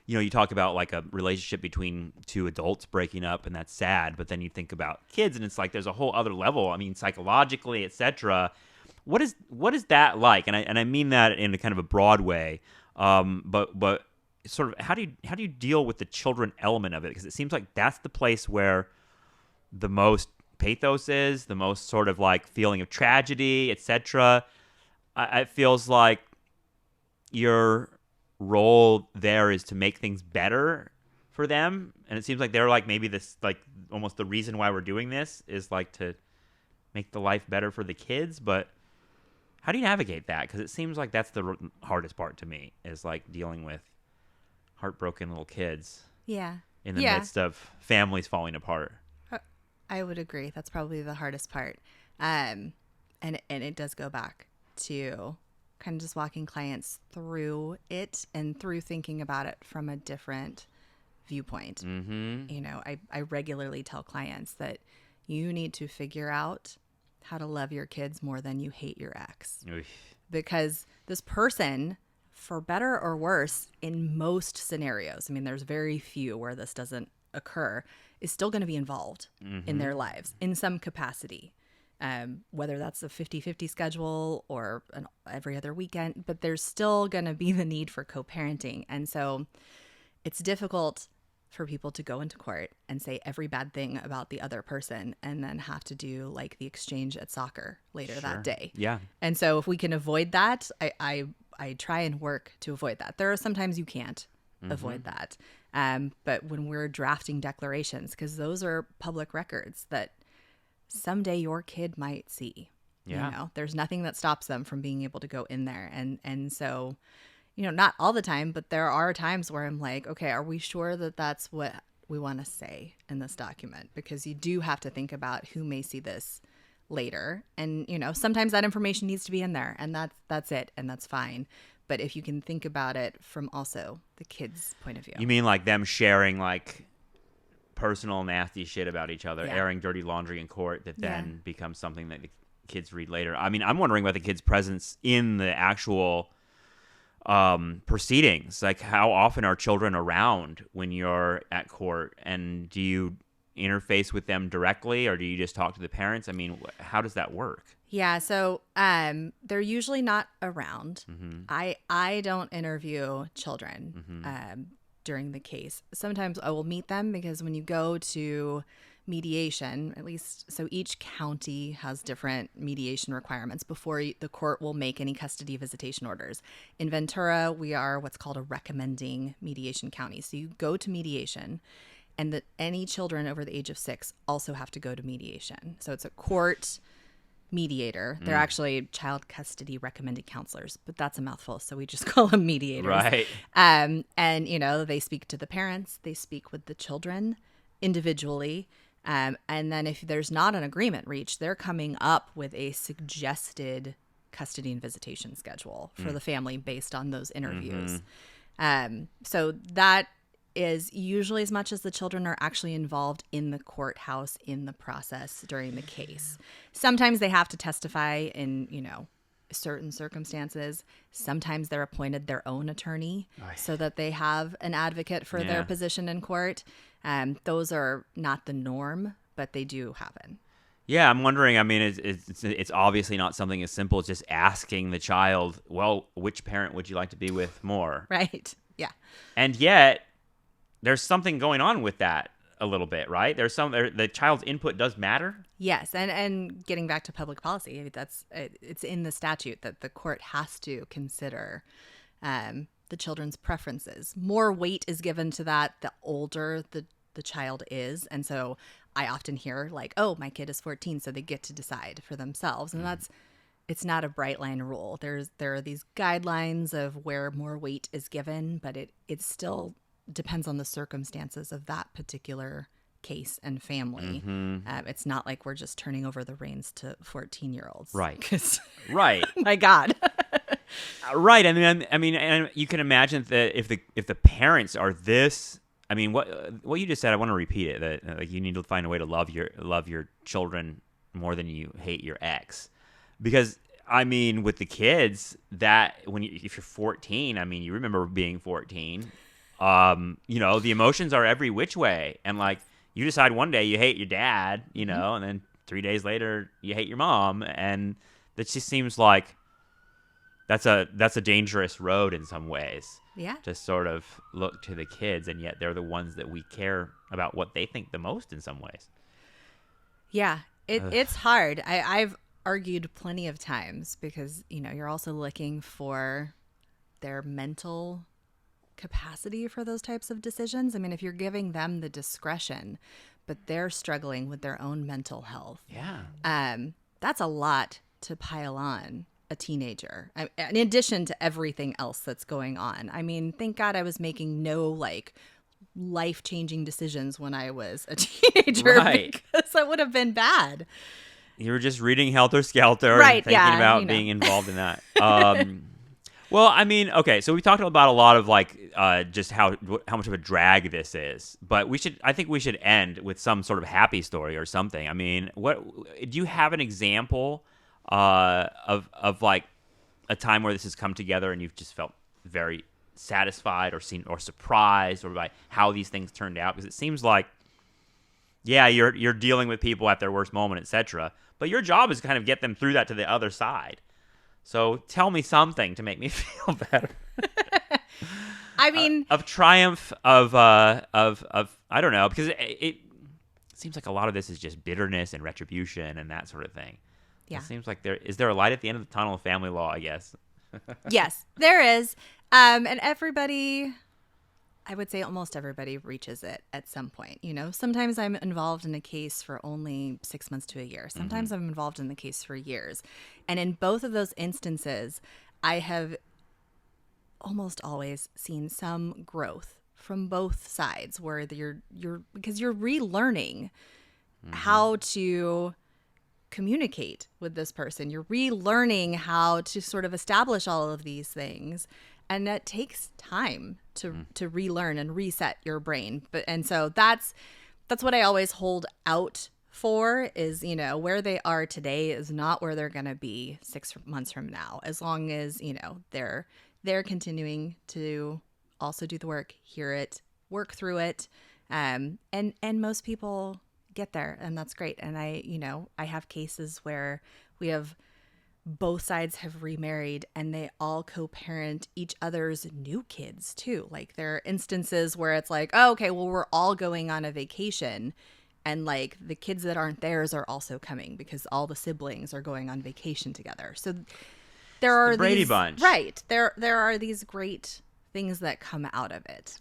you talk about like a relationship between two adults breaking up, and that's sad. But then you think about kids, and it's like there's a whole other level. I mean, psychologically, etc. What is that like? And I mean that in a kind of a broad way. But sort of how do you deal with the children element of it? Because it seems like that's the place where the most pathos is, the most sort of like feeling of tragedy, etc. It feels like your role there is to make things better for them, and it seems like they're like maybe this, like almost the reason why we're doing this is like to make the life better for the kids. But how do you navigate that? Because it seems like that's the hardest part to me, is like dealing with heartbroken little kids in the midst of families falling apart. I would agree. That's probably the hardest part. And it does go back to kind of just walking clients through it, and through thinking about it from a different viewpoint. I regularly tell clients that you need to figure out how to love your kids more than you hate your ex. Because this person, for better or worse, in most scenarios, I mean, there's very few where this doesn't occur, is still going to be involved in their lives in some capacity, whether that's a 50-50 schedule or every other weekend, but there's still going to be the need for co-parenting. And so it's difficult for people to go into court and say every bad thing about the other person and then have to do like the exchange at soccer later that day. Yeah. And so if we can avoid that, I try and work to avoid that. There are sometimes you can't avoid that. But when we're drafting declarations, because those are public records that someday your kid might see, Yeah. you know, there's nothing that stops them from being able to go in there. And so, you know, not all the time, but there are times where I'm like, okay, are we sure that that's what we want to say in this document? Because you do have to think about who may see this later. And, you know, sometimes that information needs to be in there, and that's it, and that's fine. But if you can think about it from also the kid's point of view. You mean like them sharing like personal nasty shit about each other, Yeah. airing dirty laundry in court that then becomes something that the kids read later. I mean, I'm wondering about the kids' presence in the actual proceedings. Like, how often are children around when you're at court, and do you interface with them directly, or do you just talk to the parents? I mean, how does that work? Yeah, so they're usually not around. I don't interview children during the case. Sometimes I will meet them, because when you go to mediation, at least, so each county has different mediation requirements before the court will make any custody visitation orders. In Ventura, we are what's called a recommending mediation county. So you go to mediation, and that any children over the age of 6 also have to go to mediation. So it's a court mediator. They're actually child custody recommended counselors, but that's a mouthful, so we just call them mediators. Right. And, you know, they speak to the parents, they speak with the children individually. And then if there's not an agreement reached, they're coming up with a suggested custody and visitation schedule for the family based on those interviews. So that is usually as much as the children are actually involved in the courthouse in the process during the case. Sometimes they have to testify in, you know, certain circumstances. Sometimes they're appointed their own attorney so that they have an advocate for their position in court. Those are not the norm, but they do happen. Yeah, I'm wondering, I mean, it's obviously not something as simple as just asking the child, well, which parent would you like to be with more? Right. Yeah. And yet, there's something going on with that a little bit, right? The child's input does matter. Yes, and getting back to public policy, it's in the statute that the court has to consider the children's preferences. More weight is given to that the older the child is, and so I often hear like, "Oh, my kid is 14, so they get to decide for themselves," and it's not a bright line rule. There are these guidelines of where more weight is given, but it still depends on the circumstances of that particular case and family. It's not like we're just turning over the reins to 14-year-olds. Right. Right. My God. Right. I mean, and you can imagine that if the parents are this, I mean, what you just said, I want to repeat it, that like, you need to find a way to love your children more than you hate your ex. Because I mean, with the kids, that if you're 14, I mean, you remember being 14. You know, the emotions are every which way, and like you decide one day you hate your dad, you know, and then 3 days later you hate your mom, and that just seems like that's a dangerous road in some ways. Yeah. To sort of look to the kids, and yet they're the ones that we care about what they think the most in some ways. Yeah, it's hard. I've argued plenty of times, because, you know, you're also looking for their mental capacity for those types of decisions. I mean, if you're giving them the discretion, but they're struggling with their own mental health, that's a lot to pile on a teenager, in addition to everything else that's going on. I mean, thank God I was making no like life-changing decisions when I was a teenager, right? Because that would have been bad. You were just reading Helter Skelter, right? And thinking about you know. being involved in that. Well, I mean, okay, so we talked about a lot of like just how much of a drag this is, but I think we should end with some sort of happy story or something. I mean, what do you have an example of like a time where this has come together and you've just felt very satisfied or surprised or by how these things turned out? Because it seems like, yeah, you're dealing with people at their worst moment, etc. But your job is to kind of get them through that to the other side. So tell me something to make me feel better. I mean, of triumph of I don't know, because it seems like a lot of this is just bitterness and retribution and that sort of thing. yeah. It seems like is there a light at the end of the tunnel of family law, I guess. Yes, there is. And everybody, I would say almost everybody reaches it at some point. You know, sometimes I'm involved in a case for only 6 months to a year. Sometimes I'm involved in the case for years. And in both of those instances, I have almost always seen some growth from both sides where because you're relearning how to communicate with this person. You're relearning how to sort of establish all of these things. And that takes time to relearn and reset your brain. And so that's what I always hold out for is, you know, where they are today is not where they're going to be 6 months from now. As long as, you know, they're continuing to also do the work, hear it, work through it. And most people get there, and that's great. And I have cases where we have both sides have remarried and they all co-parent each other's new kids too. Like there are instances where it's like, oh, okay, well, we're all going on a vacation and like the kids that aren't theirs are also coming because all the siblings are going on vacation together. So there are the Brady these, Bunch. Right. There are these great things that come out of it.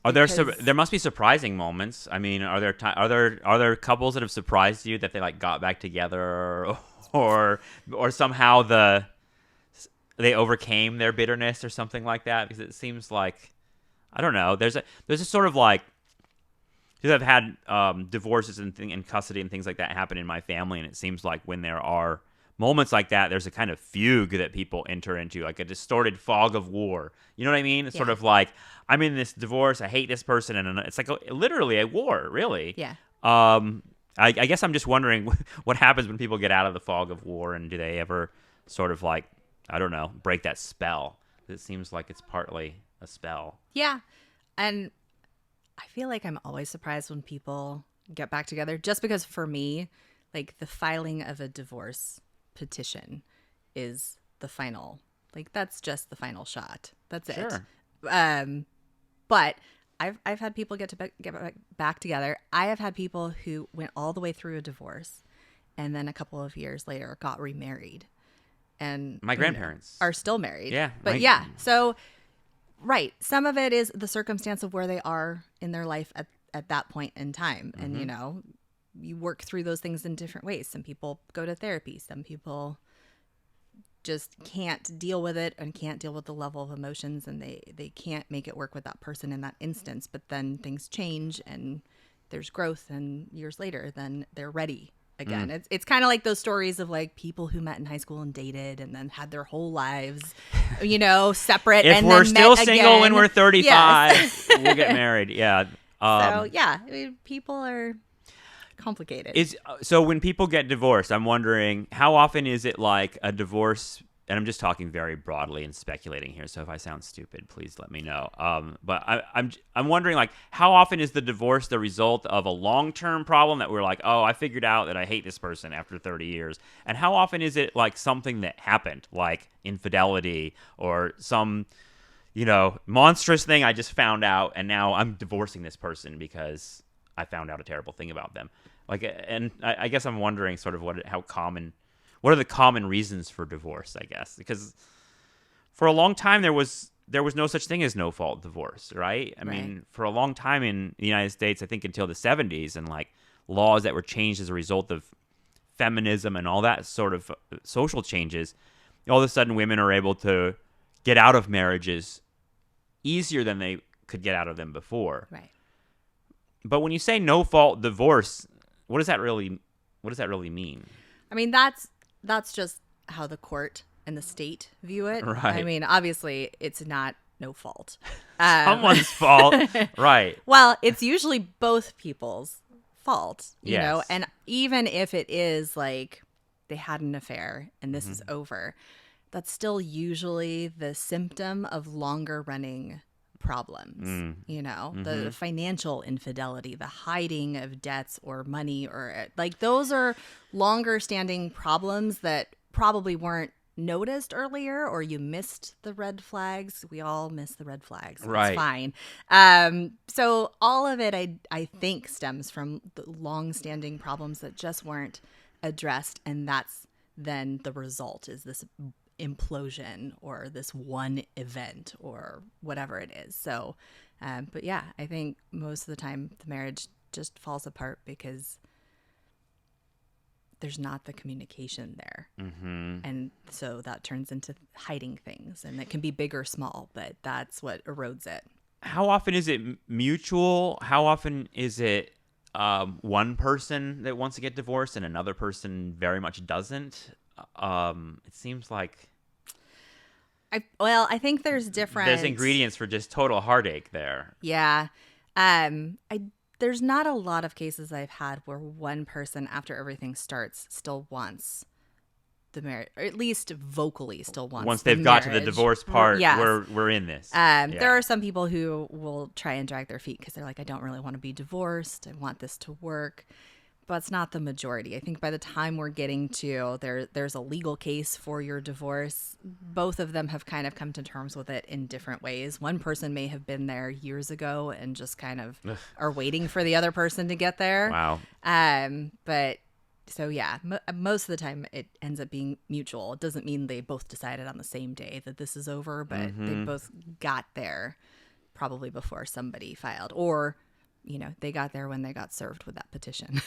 There must be surprising moments. I mean, are there couples that have surprised you that they like got back together or somehow they overcame their bitterness or something like that? Because it seems like, I don't know, there's a sort of like, because I've had divorces and custody and things like that happen in my family, and it seems like when there are moments like that, there's a kind of fugue that people enter into, like a distorted fog of war. You know what I mean? It's sort of like, I'm in this divorce, I hate this person, and it's like literally a war, really. Yeah. I guess I'm just wondering what happens when people get out of the fog of war, and do they ever sort of like, I don't know, break that spell? It seems like it's partly a spell. Yeah. And I feel like I'm always surprised when people get back together, just because for me, like the filing of a divorce petition is the final, like that's just the final shot. That's it. Sure. But I've had people get back together. I have had people who went all the way through a divorce and then a couple of years later got remarried. And my grandparents are still married. Yeah. But yeah. So, right. Some of it is the circumstance of where they are in their life at that point in time. Mm-hmm. And, you know, you work through those things in different ways. Some people go to therapy. Some people just can't deal with it and can't deal with the level of emotions, and they can't make it work with that person in that instance. But then things change and there's growth, and years later, then they're ready again. It's kind of like those stories of like people who met in high school and dated and then had their whole lives, you know, separate. If and we're then still met single again. when we're 35, Yes. we'll get married. Yeah. So yeah, I mean, people are complicated. So when people get divorced, I'm wondering how often is it like a divorce? And I'm just talking very broadly and speculating here. So if I sound stupid, please let me know. But I'm wondering, like, how often is the divorce the result of a long-term problem that we're like, oh, I figured out that I hate this person after 30 years, and how often is it like something that happened, like infidelity or some, you know, monstrous thing I just found out, and now I'm divorcing this person because I found out a terrible thing about them. Like, and I guess I'm wondering sort of what are the common reasons for divorce, I guess? Because for a long time, there was no such thing as no-fault divorce, right? I mean, for a long time in the United States, I think until the 70s, and like laws that were changed as a result of feminism and all that sort of social changes, all of a sudden women are able to get out of marriages easier than they could get out of them before. Right. But when you say no-fault divorce, what does that really mean? I mean, that's just how the court and the state view it. Right. I mean, obviously, it's not no fault. Someone's fault. Right. Well, it's usually both people's fault, you know, Yes. and even if it is like they had an affair and this is over, that's still usually the symptom of longer running problems, you know, the financial infidelity, the hiding of debts or money, or like those are longer standing problems that probably weren't noticed earlier or you missed the red flags. We all miss the red flags. Right. It's fine. So all of it, I think, stems from the long-standing problems that just weren't addressed, and that's then the result is this implosion or this one event or whatever it is. So, but yeah, I think most of the time the marriage just falls apart because there's not the communication there. Mm-hmm. And so that turns into hiding things, and it can be big or small, but that's what erodes it. How often is it mutual? How often is it one person that wants to get divorced and another person very much doesn't? It seems like I think there's different. there's ingredients for just total heartache there. Yeah. There's not a lot of cases I've had where one person, after everything starts, still wants the marriage, or at least vocally still wants. Once they've got to the divorce part, yes. we're in this. There are some people who will try and drag their feet because they're like, I don't really want to be divorced. I want this to work. But it's not the majority. I think by the time we're getting to there's a legal case for your divorce, both of them have kind of come to terms with it in different ways. One person may have been there years ago and just kind of are waiting for the other person to get there. Wow. But so yeah, most of the time it ends up being mutual. It doesn't mean they both decided on the same day that this is over, but they both got there probably before somebody filed, or they got there when they got served with that petition.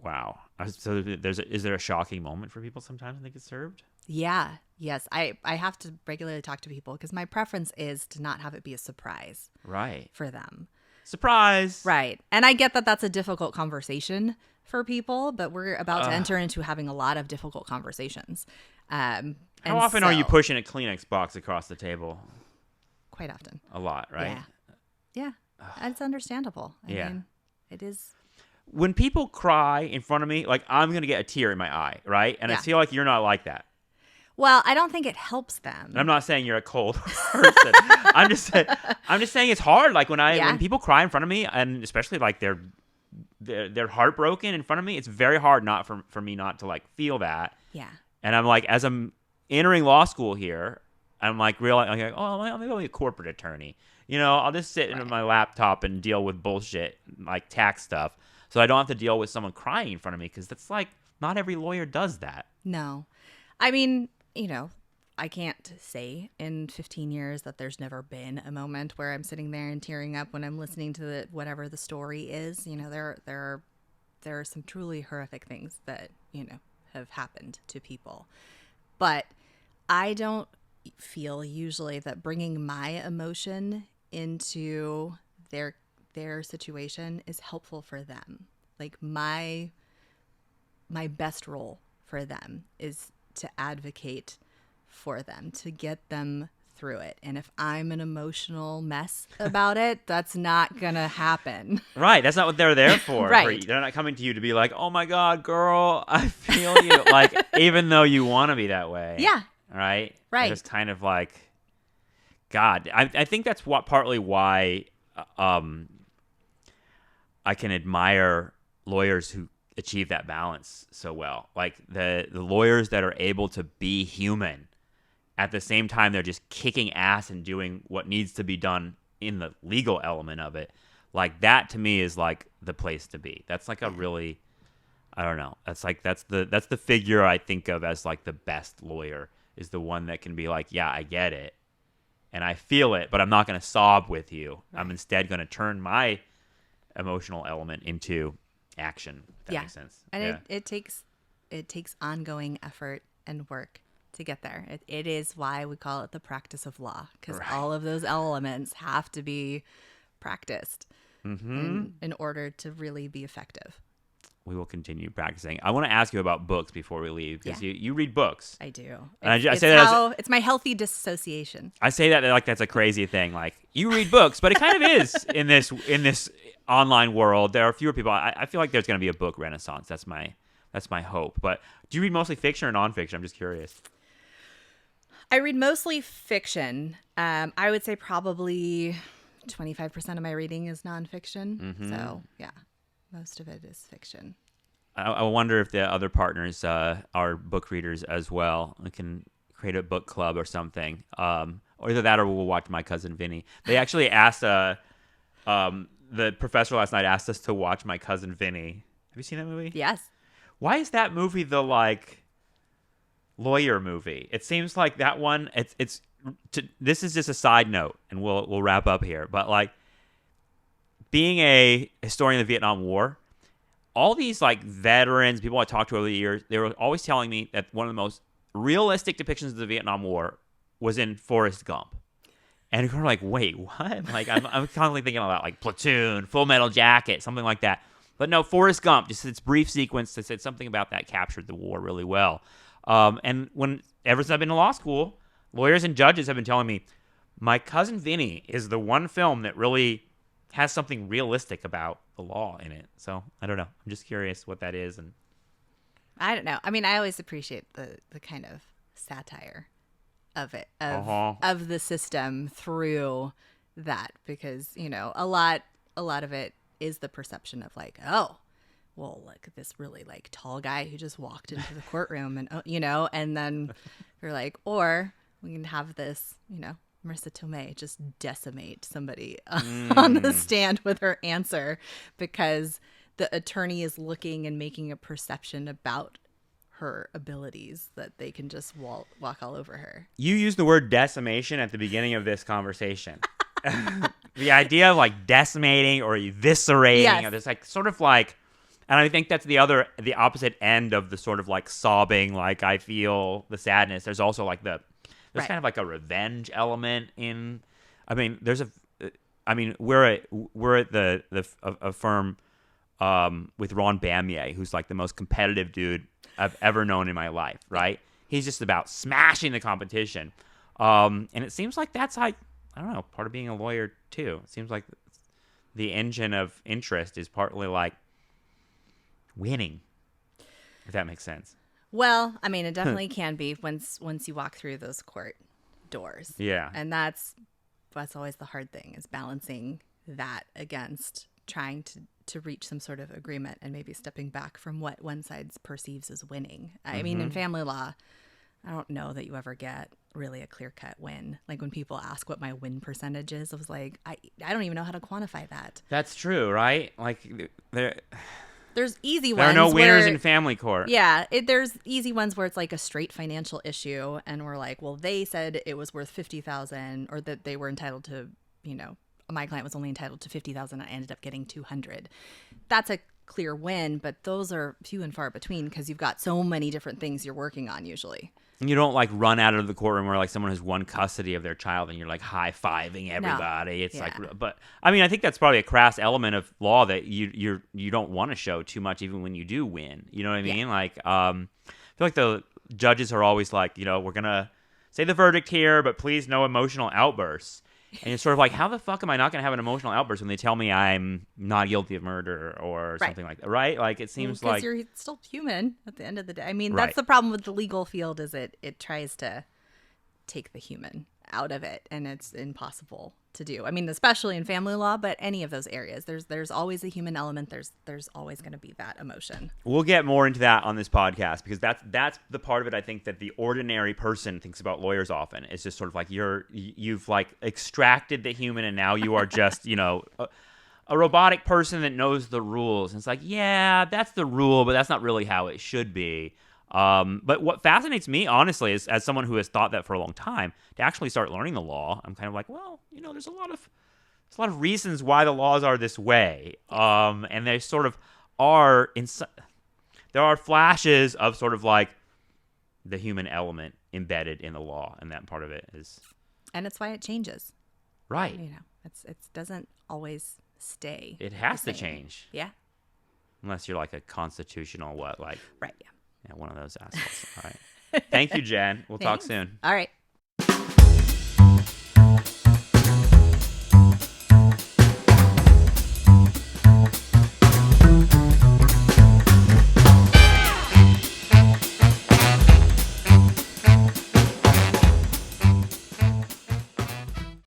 Wow. So is there a shocking moment for people sometimes when they get served? Yeah. Yes. I have to regularly talk to people because my preference is to not have it be a surprise. Right. For them. Surprise. Right. And I get that that's a difficult conversation for people, but we're about to enter into having a lot of difficult conversations. How often are you pushing a Kleenex box across the table? Quite often. A lot, right? Yeah. It's understandable. I mean, it is. When people cry in front of me, like I'm going to get a tear in my eye, right? And I feel like you're not like that. Well, I don't think it helps them. And I'm not saying you're a cold person. I'm just saying it's hard. Like when people cry in front of me, and especially like they're heartbroken in front of me, it's very hard not for me not to like feel that. Yeah. And I'm like, as I'm entering law school here, I'm like realizing, like, oh, maybe I'll be a corporate attorney. I'll just sit in my laptop and deal with bullshit like tax stuff. So I don't have to deal with someone crying in front of me, because that's like not every lawyer does that. No. I mean, I can't say in 15 years that there's never been a moment where I'm sitting there and tearing up when I'm listening to whatever the story is. There are some truly horrific things that, have happened to people. But I don't feel usually that bringing my emotion into their situation is helpful for them. Like my best role for them is to advocate for them, to get them through it. And if I'm an emotional mess about it, that's not gonna happen. Right. That's not what they're there for. Right. They're not coming to you to be like, oh my God, girl, I feel you. Like, even though you want to be that way. Yeah. Right. Right. It's kind of like, God, I think that's partly why I can admire lawyers who achieve that balance so well. Like the lawyers that are able to be human at the same time they're just kicking ass and doing what needs to be done in the legal element of it. Like that to me is like the place to be. That's like a really, I don't know. That's the figure I think of as like the best lawyer, is the one that can be like, yeah, I get it and I feel it, but I'm not going to sob with you. Right. I'm instead going to turn my emotional element into action. If that makes sense. And it takes ongoing effort and work to get there. It is why we call it the practice of law, because all of those elements have to be practiced in order to really be effective. We will continue practicing. I want to ask you about books before we leave, because you read books. I do. And I say that it's my healthy dissociation. I say that like that's a crazy thing. Like you read books, but it kind of is in this online world. There are fewer people. I feel like there's going to be a book renaissance. That's my hope. But do you read mostly fiction or nonfiction? I'm just curious. I read mostly fiction. I would say probably 25% of my reading is nonfiction. Mm-hmm. So yeah, most of it is fiction. I wonder if the other partners are book readers as well. We can create a book club or something. Or either that or we'll watch My Cousin Vinny. They actually asked, the professor last night asked us to watch My Cousin Vinny. Have you seen that movie? Yes. Why is that movie the, like, lawyer movie? It seems like that one, this is just a side note, and we'll wrap up here. But, like, being a historian of the Vietnam War, all these, like, veterans, people I talked to over the years, they were always telling me that one of the most realistic depictions of the Vietnam War was in Forrest Gump. And you're kind of like, wait, what? Like, I'm constantly thinking about, like, Platoon, Full Metal Jacket, something like that. But no, Forrest Gump, just its brief sequence that said something about that captured the war really well. And ever since I've been to law school, lawyers and judges have been telling me, My Cousin Vinny is the one film that really has something realistic about the law in it. So, I don't know. I'm just curious what that is. And I don't know. I mean, I always appreciate the kind of satire of it, of the system through that, because, you know, a lot of it is the perception of, like, oh, well, like, this really, like, tall guy who just walked into the courtroom and, you know, and then you're like, or we can have this, you know, Marissa Tomei just decimate somebody on the stand with her answer because the attorney is looking and making a perception about her abilities that they can just walk all over her. You used the word decimation at the beginning of this conversation. The idea of, like, decimating or eviscerating, yes. Or this, like, sort of like, and I think that's the opposite end of the sort of, like, sobbing, like, I feel the sadness. There's also, like, there's right. kind of like a revenge element in, I mean, we're at a firm with Ron Bamieh, who's, like, the most competitive dude I've ever known in my life, right? He's just about smashing the competition. And it seems like that's, like, I don't know, part of being a lawyer too. It seems like the engine of interest is partly, like, winning, if that makes sense. Well, I mean, it definitely can be once you walk through those court doors. Yeah. And that's always the hard thing, is balancing that against trying to reach some sort of agreement and maybe stepping back from what one side perceives as winning. I mean, in family law, I don't know that you ever get really a clear-cut win. Like, when people ask what my win percentage is, I was like, I don't even know how to quantify that. That's true, right? Like, there's easy ones. There are no winners in family court. Yeah, there's easy ones where it's like a straight financial issue, and we're like, well, they said it was worth $50,000, or that they were entitled to, you know, my client was only entitled to $50,000. I ended up getting $200,000. That's a clear win, but those are few and far between because you've got so many different things you're working on usually. You don't, like, run out of the courtroom where, like, someone has won custody of their child and you're, like, high-fiving everybody. No. It's like, but I mean, I think that's probably a crass element of law that you don't want to show too much, even when you do win. You know what I mean? Yeah. Like, I feel like the judges are always like, you know, we're gonna say the verdict here, but please no emotional outbursts. And it's sort of like, how the fuck am I not going to have an emotional outburst when they tell me I'm not guilty of murder or something like that, right? Like, it seems like... Because you're still human at the end of the day. I mean, that's the problem with the legal field, is it tries to take the human out of it, and it's impossible to do. I mean, especially in family law, but any of those areas, there's always a human element. There's always going to be that emotion. We'll get more into that on this podcast, because that's the part of it I think that the ordinary person thinks about lawyers often. It's just sort of like you've like extracted the human, and now you are just, you know, a robotic person that knows the rules. And it's like, yeah, that's the rule, but that's not really how it should be. But what fascinates me, honestly, is as someone who has thought that for a long time, to actually start learning the law, I'm kind of like, well, you know, there's a lot of reasons why the laws are this way. And they sort of are there are flashes of sort of like the human element embedded in the law, and that part of it is. And it's why it changes. Right. You know, it doesn't always stay. It has to change. Yeah. Unless you're like a constitutional Right, yeah. Yeah, one of those assholes. All right. Thank you, Jen. We'll talk soon. All right.